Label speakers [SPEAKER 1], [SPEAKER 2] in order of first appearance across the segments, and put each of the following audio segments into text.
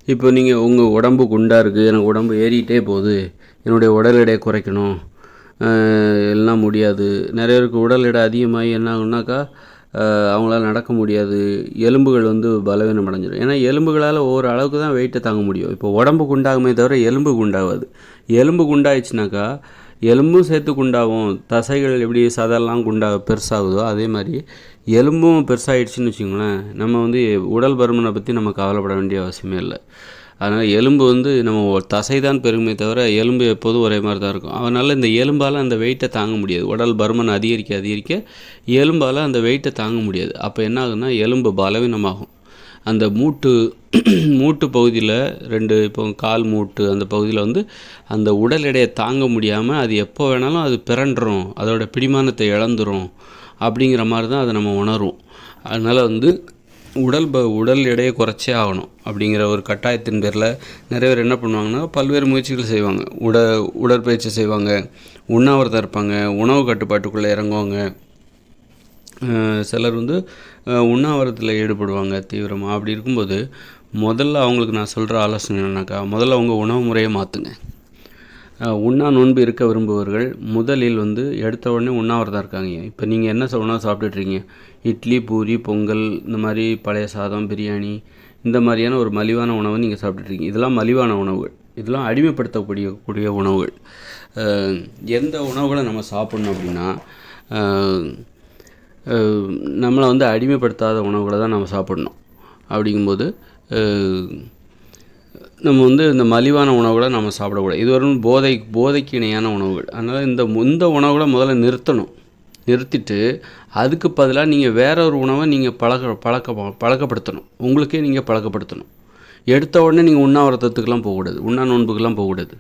[SPEAKER 1] இப்போ நீங்கள் உங்கள் உடம்பு குண்டாக இருக்குது, எனக்கு உடம்பு ஏறிக்கிட்டே போகுது, என்னுடைய உடல் எடையை குறைக்கணும், எல்லாம் முடியாது. நிறைய பேருக்கு உடல் எடை அதிகமாகி என்ன ஆகுனாக்கா அவங்களால நடக்க முடியாது, எலும்புகள் பலவீனம் அடைஞ்சிடும். ஏன்னா எலும்புகளால் ஒவ்வொரு அளவுக்கு தான் வெயிட்டை தாங்க முடியும். இப்போ உடம்பு குண்டாகுமே தவிர எலும்பு குண்டாகாது. எலும்பு குண்டாயிடுச்சுனாக்கா எலும்பும் சேர்த்து குண்டாகும். தசைகள் எப்படி சதெல்லாம் பெருசாகுதோ அதே மாதிரி எலும்பும் பெருசாகிடுச்சின்னு வச்சுக்கோங்களேன், நம்ம உடல் பருமனை பற்றி நம்ம கவலைப்பட வேண்டிய அவசியமே இல்லை. அதனால் எலும்பு நம்ம தசை தான் பெருகுமே தவிர எலும்பு எப்போதும் ஒரே மாதிரி தான் இருக்கும். அதனால் இந்த எலும்பால் அந்த வெயிட்டை தாங்க முடியாது. உடல் பருமன் அதிகரிக்க எலும்பால் அந்த வெயிட்டை தாங்க முடியாது. அப்போ என்ன ஆகுதுன்னா எலும்பு பலவீனமாகும். அந்த மூட்டு பகுதியில் இப்போ கால் மூட்டு அந்த பகுதியில் அந்த உடல் எடையை தாங்க முடியாமல் அது எப்போ வேணாலும் அது பிறண்டுரும், அதோட பிடிமானத்தை இழந்துரும். அப்படிங்கிற மாதிரி தான் அதை நம்ம உணர்வோம். அதனால் உடல் எடையை குறைச்சே ஆகணும் அப்படிங்கிற ஒரு கட்டாயத்தின் பேரில் நிறைய பேர் என்ன பண்ணுவாங்கன்னா பல்வேறு முயற்சிகள் செய்வாங்க. உடற்பயிற்சி செய்வாங்க, உண்ணாவிரதம் இருப்பாங்க, உணவு கட்டுப்பாட்டுக்குள்ளே இறங்குவாங்க. சிலர் உண்ணாவிரதத்தில் ஈடுபடுவாங்க தீவிரமாக. அப்படி இருக்கும்போது முதல்ல அவங்களுக்கு நான் சொல்கிற ஆலோசனை என்னன்னாக்கா, முதல்ல அவங்க உணவு முறையை மாற்றுங்க. உண்ணா நோன்பு இருக்க விரும்புபவர்கள் முதலில் எடுத்த உடனே உண்ணாவிரதம் இருக்காங்க. இப்போ நீங்கள் என்ன உணவு சாப்பிட்டுட்ருக்கீங்க? இட்லி, பூரி, பொங்கல், இந்த மாதிரி பழைய சாதம், பிரியாணி, இந்த மாதிரியான ஒரு மலிவான உணவை நீங்கள் சாப்பிட்டுட்ருக்கீங்க. இதெல்லாம் மலிவான உணவுகள், இதெல்லாம் அடிமைப்படுத்தக்கூடிய உணவுகள். எந்த உணவுகளை நம்ம சாப்பிட்ணும் அப்படின்னா நம்மளை அடிமைப்படுத்தாத உணவுகளை தான் நம்ம சாப்பிடணும். அப்படிங்கும்போது நம்ம இந்த மலிவான உணவுகளை நம்ம சாப்பிடக்கூடாது. இது வரும் போதைக்கு இணையான உணவுகள். அதனால் இந்த உணவுகளை முதல்ல நிறுத்திட்டு அதுக்கு பதிலாக நீங்கள் வேற ஒரு உணவை நீங்கள் பழக்கப்படுத்தணும். உங்களுக்கே நீங்கள் பழக்கப்படுத்தணும். எடுத்த உடனே நீங்கள் உண்ணாவிரதத்துக்கெலாம் போகக்கூடாது, உண்ணா நோன்புக்கெல்லாம் போகக்கூடாது.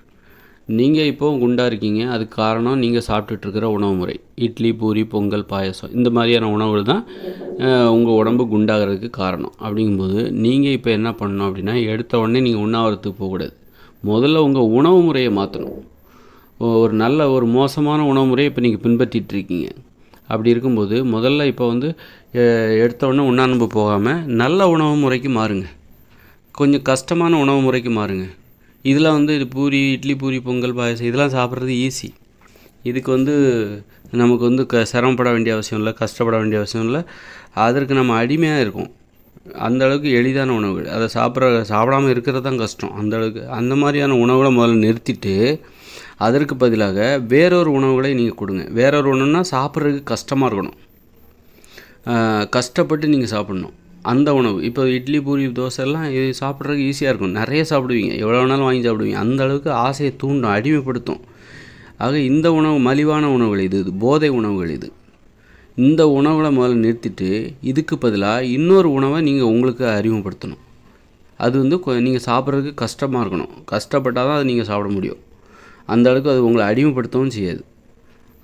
[SPEAKER 1] நீங்கள் இப்போது குண்டாக இருக்கீங்க, அதுக்கு காரணம் நீங்கள் சாப்பிட்டுட்ருக்கிற உணவு முறை. இட்லி, பூரி, பொங்கல், பாயசம், இந்த மாதிரியான உணவுகள் தான் உங்கள் உடம்பு குண்டாகிறதுக்கு காரணம். அப்படிங்கும்போது நீங்கள் இப்போ என்ன பண்ணணும் அப்படின்னா, எடுத்த உடனே நீங்கள் உண்ணாவிரதத்துக்கு போகக்கூடாது. முதல்ல உங்கள் உணவு முறையை மாற்றணும். ஒரு மோசமான உணவு முறையை இப்போ நீங்கள் பின்பற்றிகிட்ருக்கீங்க. அப்படி இருக்கும்போது முதல்ல இப்போ எடுத்த உடனே உண்ணாநோன்பு போகாமல் நல்ல உணவு முறைக்கு மாறுங்க. கொஞ்சம் கஷ்டமான உணவு முறைக்கு மாறுங்க. இதில் இது இட்லி, பூரி, பொங்கல், பாயசம் இதெல்லாம் சாப்பிட்றது ஈஸி. இதுக்கு நமக்கு சிரமப்பட வேண்டிய அவசியம் இல்லை, கஷ்டப்பட வேண்டிய அவசியம் இல்லை. அதற்கு நம்ம அடிமையாக இருக்கோம். அந்தளவுக்கு எளிதான உணவுகள், அதை சாப்பிடாமல் இருக்கிறது தான் கஷ்டம். அந்தளவுக்கு அந்த மாதிரியான உணவுகளை முதல்ல நிறுத்திட்டு அதற்கு பதிலாக வேறொரு உணவுகளை நீங்கள் கொடுங்க. வேறொரு உணவுனா சாப்பிட்றதுக்கு கஷ்டமாக இருக்கணும், கஷ்டப்பட்டு நீங்கள் சாப்பிட்ணும் அந்த உணவு. இப்போ இட்லி, பூரி, தோசை எல்லாம் இது சாப்பிட்றதுக்கு ஈஸியாக இருக்கும், நிறைய சாப்பிடுவீங்க, எவ்வளோ வேணாலும் வாங்கி சாப்பிடுவீங்க. அந்த அளவுக்கு ஆசையை தூண்டும், அடிமைப்படுத்தும். ஆக இந்த உணவு மலிவான உணவுகள், இது போதை உணவுகள். இந்த உணவுகளை முதல்ல நிறுத்திட்டு இதுக்கு பதிலாக இன்னொரு உணவை நீங்கள் உங்களுக்கு அறிமுகப்படுத்தணும். அது நீங்கள் சாப்பிட்றதுக்கு கஷ்டமாக இருக்கணும், கஷ்டப்பட்டால் தான் அதை நீங்கள் சாப்பிட முடியும். அந்த அளவுக்கு அது உங்களை அடிமைப்படுத்தவும் செய்யாது,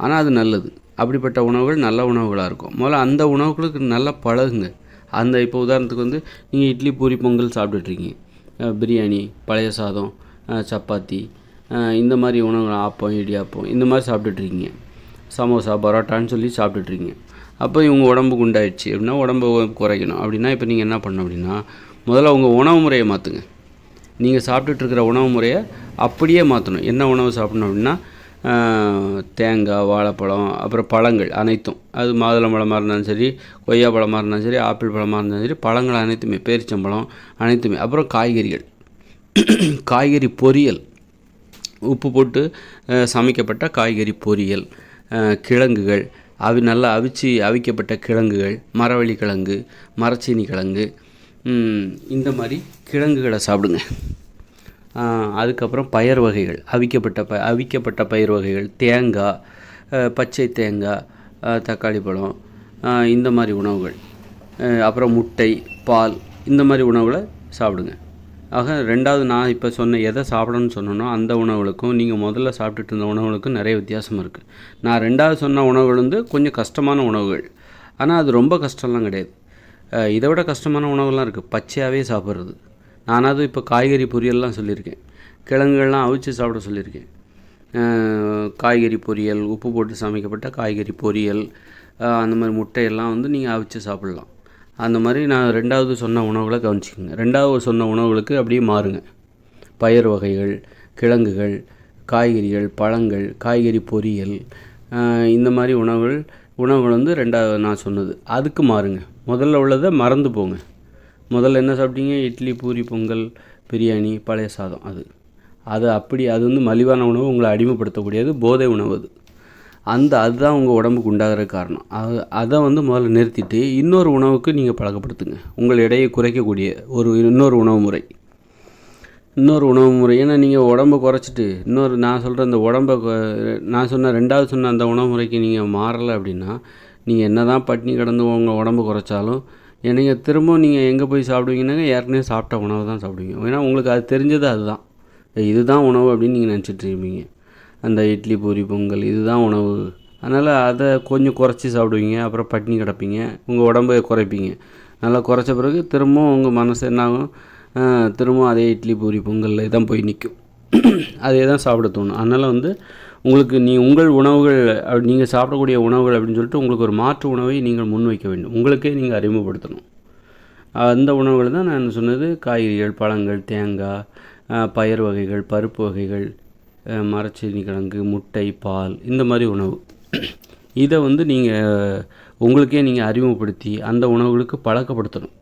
[SPEAKER 1] ஆனால் அது நல்லது. அப்படிப்பட்ட உணவுகள் நல்ல உணவுகளாக இருக்கும். முதல்ல அந்த உணவுகளுக்கு நல்லா பழகுங்க. இப்போ உதாரணத்துக்கு நீங்கள் இட்லி, பூரி, பொங்கல் சாப்பிட்டுட்ருக்கீங்க, பிரியாணி, பழைய சாதம், சப்பாத்தி, இந்த மாதிரி உணவுகள், ஆப்பம், இடியாப்பம், இந்த மாதிரி சாப்பிட்டுட்ருக்கீங்க, சமோசா, பரோட்டான்னு சொல்லி சாப்பிட்டுட்ருக்கீங்க. அப்போ இவங்க உடம்பு குண்டாயிடுச்சு அப்படின்னா உடம்பு குறைக்கணும் அப்படின்னா இப்போ நீங்கள் என்ன பண்ணணும் அப்படின்னா, முதல்ல உங்கள் உணவு முறையை மாற்றுங்க. நீங்கள் சாப்பிட்டுட்ருக்கிற உணவு முறையை அப்படியே மாற்றணும். என்ன உணவு சாப்பிடணும் அப்படின்னா, தேங்காய், வாழைப்பழம், அப்புறம் பழங்கள் அனைத்தும், அது மாதுளம்பழமாக இருந்தாலும் சரி, கொய்யா பழமாக இருந்தாலும் சரி, ஆப்பிள் பழமாக இருந்தாலும் சரி, பழங்கள் அனைத்துமே, பேரிச்சம்பழம் அனைத்துமே. அப்புறம் காய்கறிகள், காய்கறி பொரியல், உப்பு போட்டு சமைக்கப்பட்ட காய்கறி பொரியல், கிழங்குகள், நல்லா அவிக்கப்பட்ட கிழங்குகள், மரவள்ளி கிழங்கு, மரச்சீனி கிழங்கு, இந்த மாதிரி கிழங்குகளை சாப்பிடுங்க. அதுக்கப்புறம் பயிர் வகைகள், அவிக்கப்பட்ட பயிர் வகைகள், தேங்காய், பச்சை தேங்காய், தக்காளி பழம், இந்த மாதிரி உணவுகள், அப்புறம் முட்டை, பால், இந்த மாதிரி உணவுகளை சாப்பிடுங்க. ஆக ரெண்டாவது நான் இப்போ சொன்ன எதை சாப்பிடணும்னு சொன்னனோ அந்த உணவுகளுக்கும் நீங்கள் முதல்ல சாப்பிட்டுட்டு இருந்த உணவுகளுக்கும் நிறைய வித்தியாசம் இருக்குது. நான் ரெண்டாவது சொன்ன உணவுகள் கொஞ்சம் கஷ்டமான உணவுகள், ஆனால் அது ரொம்ப கஷ்டம்லாம் கிடையாது. இதை விட கஷ்டமான உணவுகள்லாம் இருக்குது, பச்சையாகவே சாப்பிட்றது. நானாவது இப்போ காய்கறி பொரியல்லாம் சொல்லியிருக்கேன், கிழங்குகள்லாம் அவிச்சு சாப்பிட சொல்லியிருக்கேன். காய்கறி பொரியல், உப்பு போட்டு சமைக்கப்பட்ட காய்கறி பொரியல், அந்த மாதிரி முட்டையெல்லாம் நீங்கள் அவிச்சு சாப்பிட்லாம். அந்த மாதிரி நான் 2வது சொன்ன உணவுகளை கவனிச்சிக்கோங்க. 2வது சொன்ன உணவுகளுக்கு அப்படியே மாறுங்க. பயிர் வகைகள், கிழங்குகள், காய்கறிகள், பழங்கள், காய்கறி பொரியல், இந்த மாதிரி உணவுகள் வந்து 2வது நான் சொன்னது. அதுக்கு மாறுங்க. முதல்ல உள்ளதை மறந்து போங்க. முதல்ல என்ன சாப்பிட்டீங்க? இட்லி, பூரி, பொங்கல், பிரியாணி, பழைய சாதம். அது வந்து மலிவான உணவு, உங்களை அடிமைப்படுத்தக்கூடியது, போதை உணவு. அதுதான் உங்கள் உடம்புக்கு உண்டாகிற காரணம். அதை வந்து முதல்ல நிறுத்திட்டு இன்னொரு உணவுக்கு நீங்கள் பழக்கப்படுத்துங்க. உங்கள் எடையை குறைக்கக்கூடிய இன்னொரு உணவு முறை. ஏன்னா நீங்கள் உடம்பை குறைச்சிட்டு நான் சொல்கிற அந்த நான் சொன்ன 2வது சொன்ன அந்த உணவு முறைக்கு நீங்கள் மாறலை அப்படின்னா, நீங்கள் என்ன தான் பட்டினி கிடந்து உங்கள் உடம்பு குறைச்சாலும் நீங்கள் திரும்ப நீங்கள் எங்கே போய் சாப்பிடுவீங்கன்னாங்க, ஏற்கனவே சாப்பிட்ட உணவு தான் சாப்பிடுவீங்க. ஏன்னா உங்களுக்கு அது தெரிஞ்சது அதுதான், இதுதான் உணவு அப்படின்னு நீங்கள் நினச்சிட்டு இருப்பீங்க. அந்த இட்லி, பூரி, பொங்கல் இதுதான் உணவு. அதனால் அதை கொஞ்சம் குறைச்சி சாப்பிடுவீங்க. அப்புறம் பட்டினி கிடப்பீங்க, உங்கள் உடம்பை குறைப்பீங்க. நல்லா குறைச்ச பிறகு திரும்பவும் உங்கள் மனசு என்னாகும்? திரும்பவும் அதே இட்லி, பூரி, பொங்கலில் தான் போய் நிற்கும். அதே தான் சாப்பிட தோணும். அதனால் வந்து உங்களுக்கு உங்கள் உணவுகள் நீங்கள் சாப்பிடக்கூடிய உணவுகள் அப்படின்னு சொல்லிட்டு உங்களுக்கு ஒரு மாற்று உணவை நீங்கள் முன்வைக்க வேண்டும். உங்களுக்கே நீங்கள் அறிமுகப்படுத்தணும். அந்த உணவுகள் தான் நான் சொன்னது. காய்கறிகள், பழங்கள், தேங்காய், பயிர் வகைகள், பருப்பு வகைகள், மரச்சீனி கிழங்கு, முட்டை, பால், இந்த மாதிரி உணவு. இதை வந்து உங்களுக்கே நீங்கள் அறிமுகப்படுத்தி அந்த உணவுகளுக்கு பழக்கப்படுத்தணும்.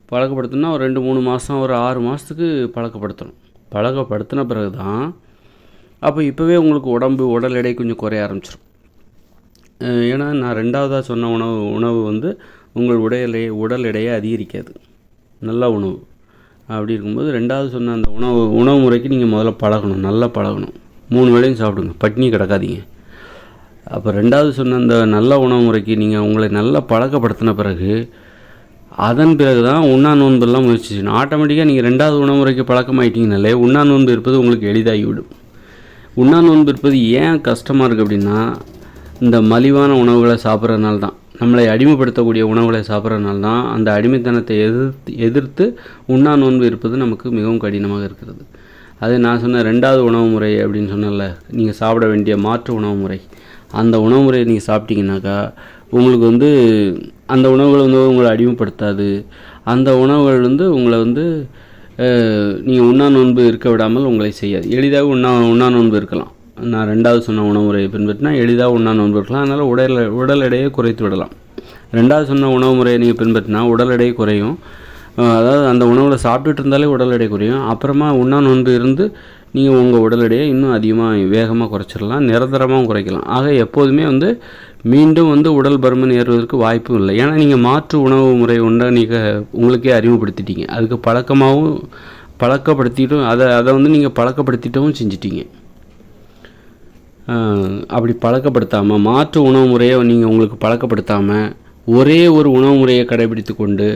[SPEAKER 1] பழக்கப்படுத்தணும்னா ஒரு 2-3 மாதம், ஒரு 6 மாதத்துக்கு பழக்கப்படுத்தணும். பழக்கப்படுத்தின பிறகு தான் அப்போ இப்போவே உங்களுக்கு உடல் எடை கொஞ்சம் குறைய ஆரம்பிச்சிடும். ஏன்னா நான் 2வதாக சொன்ன உணவு வந்து உங்கள் உடல் எடையை அதிகரிக்காது. நல்ல உணவு. அப்படி இருக்கும்போது 2வது சொன்ன அந்த உணவு முறைக்கு நீங்கள் முதல்ல பழகணும். நல்லா பழகணும். 3 வேளையும் சாப்பிடுங்க, பட்டினி கிடக்காதீங்க. அப்போ 2வது சொன்ன அந்த நல்ல உணவு முறைக்கு நீங்கள் உங்களை நல்லா பழக்கப்படுத்தின பிறகு அதன் பிறகு தான் உண்ணா நோன்பெல்லாம் முயற்சி செய்யணும். ஆட்டோமேட்டிக்காக நீங்கள் 2வது உணவு முறைக்கு பழக்கமாயிட்டீங்கனாலே உண்ணா நோன்பு இருப்பது உங்களுக்கு எளிதாகிவிடும். உண்ணா நோன்பு இருப்பது ஏன் கஷ்டமாக இருக்குது அப்படின்னா, இந்த மலிவான உணவுகளை சாப்பிட்றதுனால தான், நம்மளை அடிமைப்படுத்தக்கூடிய உணவுகளை சாப்பிட்றதுனால தான் அந்த அடிமைத்தனத்தை எதிர்த்து உண்ணா நோன்பு இருப்பது நமக்கு மிகவும் கடினமாக இருக்கிறது. அது நான் சொன்ன 2வது உணவு முறை அப்படின்னு சொன்னல, நீங்கள் சாப்பிட வேண்டிய மாற்று உணவு முறை. அந்த உணவு முறையை நீங்கள் சாப்பிட்டீங்கன்னாக்கா உங்களுக்கு வந்து அந்த உணவுகள் வந்து உங்களை அடிமைப்படுத்தாது. அந்த உணவுகள் வந்து உங்களை வந்து நீங்கள் உண்ணா நோன்பு இருக்க விடாமல் உங்களை செய்யாது. எளிதாக உண்ணா நோன்பு இருக்கலாம். நான் 2வது சொன்ன உணவு முறையை பின்பற்றினா எளிதாக உண்ணா நோன்பு இருக்கலாம். அதனால் உடல் எடையை குறைத்து விடலாம். 2வது சொன்ன உணவு முறையை நீங்கள் பின்பற்றினா உடல் எடை குறையும். அதாவது அந்த உணவில் சாப்பிட்டுட்டு இருந்தாலே உடல் எடை குறையும். அப்புறமா உண்ணா நோன்பு இருந்து நீங்கள் உங்கள் உடல் எடையை இன்னும் அதிகமாக வேகமாக குறைச்சிடலாம், நிரந்தரமாகவும் குறைக்கலாம். ஆக எப்போதுமே வந்து மீண்டும் வந்து உடல் பருமன் ஏறுவதற்கு வாய்ப்பும் இல்லை. ஏன்னா நீங்கள் மாற்று உணவு முறை ஒன்றை நீங்கள் உங்களுக்கே அறிமுகப்படுத்திட்டீங்க. அதுக்கு பழக்கப்படுத்திட்டும் அதை வந்து நீங்கள் பழக்கப்படுத்திட்டவும் செஞ்சிட்டீங்க. அப்படி பழக்கப்படுத்தாமல் மாற்று உணவு முறையை நீங்கள் உங்களுக்கு பழக்கப்படுத்தாமல் ஒரே ஒரு உணவு முறையை கடைபிடித்து கொண்டு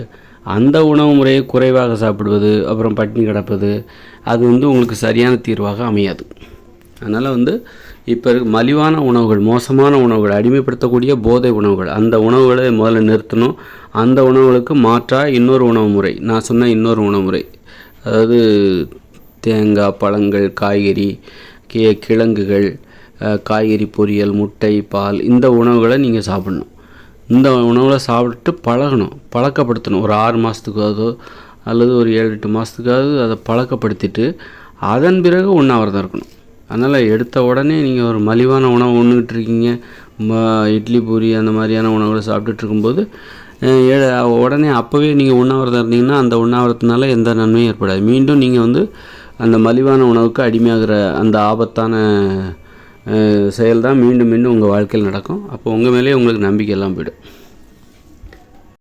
[SPEAKER 1] அந்த உணவு முறையை குறைவாக சாப்பிடுவது, அப்புறம் பட்டினி கிடப்பது, அது வந்து உங்களுக்கு சரியான தீர்வாக அமையாது. அதனால் வந்து இப்போ மலிவான உணவுகள், மோசமான உணவுகள், அடிமைப்படுத்தக்கூடிய போதை உணவுகள், அந்த உணவுகளை முதல்ல நிறுத்தணும். அந்த உணவுகளுக்கு மாற்றாக இன்னொரு உணவு முறை, நான் சொன்ன இன்னொரு உணவு முறை, அதாவது தேங்காய், பழங்கள், காய்கறி, கிழங்குகள், காய்கறி பொரியல், முட்டை, பால், இந்த உணவுகளை நீங்கள் சாப்பிடணும். இந்த உணவுகளை சாப்பிட்டு பழக்கப்படுத்தணும். ஒரு 6 மாதத்துக்காவதோ அல்லது ஒரு 7-8 மாதத்துக்காவது அதை பழக்கப்படுத்திட்டு அதன் பிறகு உண்ணாவிரதம் இருக்கணும். அதனால் எடுத்த உடனே நீங்கள் ஒரு மலிவான உணவு உண்ணுக்கிட்டு இருக்கீங்க, இட்லி, பூரி அந்த மாதிரியான உணவுகளை சாப்பிட்டுட்டு இருக்கும்போது உடனே அப்போவே நீங்கள் உண்ணாவிரதம் இருந்தீங்கன்னா அந்த உண்ணாவிரதத்தினால எந்த நன்மையும் ஏற்படாது. மீண்டும் நீங்கள் வந்து அந்த மலிவான உணவுக்கு அடிமையாகிற அந்த ஆபத்தான செயல் தான் மீண்டும் மீண்டும் உங்கள் வாழ்க்கையில் நடக்கும். அப்போ உங்கள் மேலேயே உங்களுக்கு நம்பிக்கை எல்லாம் போய்டும்.